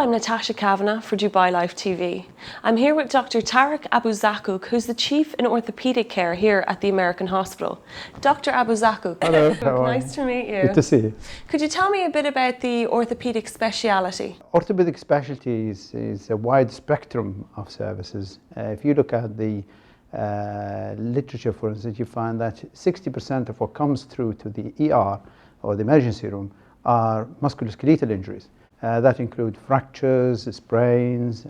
I'm Natasha Kavanagh for Dubai Life TV. I'm here with Dr. Tarek Abuzakuk, who's the Chief in Orthopedic Care here at the American Hospital. Dr. Abuzakuk, hello, nice to meet you. Good to see you. Could you tell me a bit about the orthopedic speciality? Orthopedic specialty is a wide spectrum of services. If you look at the literature, for instance, you find that 60% of what comes through to the ER or the emergency room are musculoskeletal injuries. That include fractures, sprains.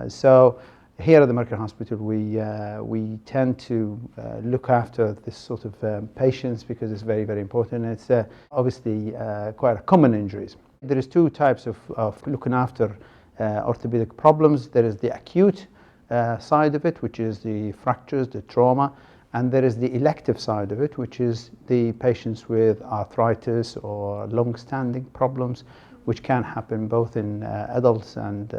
So here at the American Hospital, we tend to look after this sort of patients because it's very, very important. It's obviously quite a common injuries. There is two types of looking after orthopedic problems. There is the acute side of it, which is the fractures, the trauma, and there is the elective side of it, which is the patients with arthritis or long-standing problems, which can happen both in adults and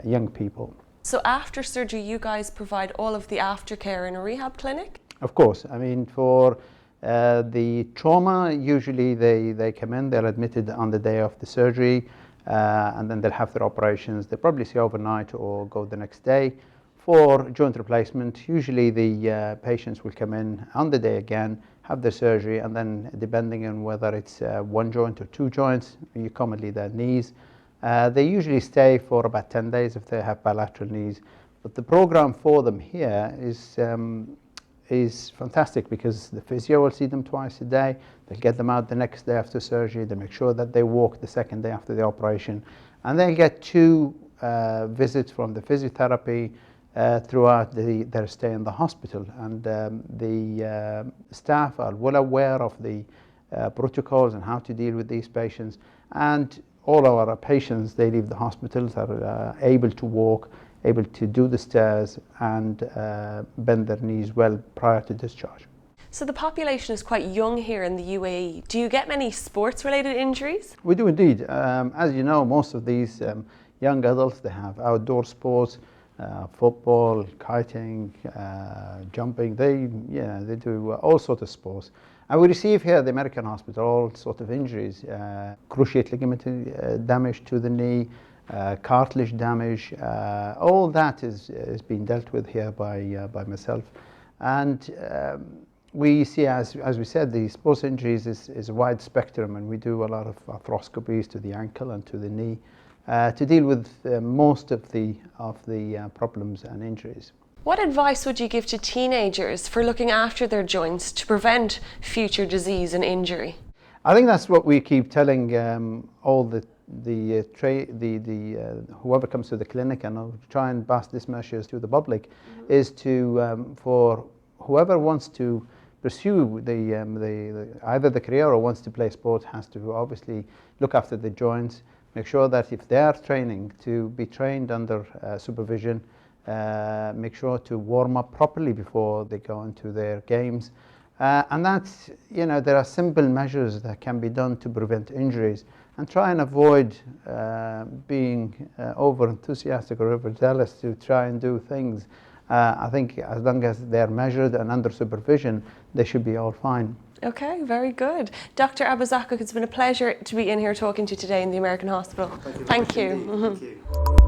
young people. So after surgery, you guys provide all of the aftercare in a rehab clinic? Of course. I mean, for the trauma, usually they come in, they're admitted on the day of the surgery, and then they'll have their operations. They'll probably stay overnight or go the next day. For joint replacement, usually the patients will come in on the day again, have their surgery, and then depending on whether it's one joint or two joints, commonly their knees, they usually stay for about 10 days if they have bilateral knees. But the program for them here is fantastic because the physio will see them twice a day. They'll get them out the next day after surgery. They make sure that they walk the second day after the operation, and they'll get two visits from the physiotherapy throughout their stay in the hospital. And the staff are well aware of the protocols and how to deal with these patients. And all our patients, they leave the hospitals, are able to walk, able to do the stairs and bend their knees well prior to discharge. So the population is quite young here in the UAE. Do you get many sports-related injuries? We do indeed. As you know, most of these young adults, they have outdoor sports, football, kiting, jumping. They do all sorts of sports. And we receive here at the American Hospital all sorts of injuries, cruciate ligament damage to the knee, cartilage damage. All that is being dealt with here by myself. And we see, as we said, the sports injuries is a wide spectrum, and we do a lot of arthroscopies to the ankle and to the knee to deal with most of the problems and injuries. What advice would you give to teenagers for looking after their joints to prevent future disease and injury? I think that's what we keep telling all whoever comes to the clinic, and I'll try and pass this message to the public, is to for whoever wants to pursue either the career or wants to play sport has to obviously look after the joints. Make sure that if they are training, to be trained under supervision. Make sure to warm up properly before they go into their games. And that's, there are simple measures that can be done to prevent injuries, and try and avoid being over enthusiastic or over jealous to try and do things. I think as long as they're measured and under supervision, they should be all fine. Okay, very good. Dr. Abuzakuk, it's been a pleasure to be in here talking to you today in the American Hospital. Thank you. Thank you.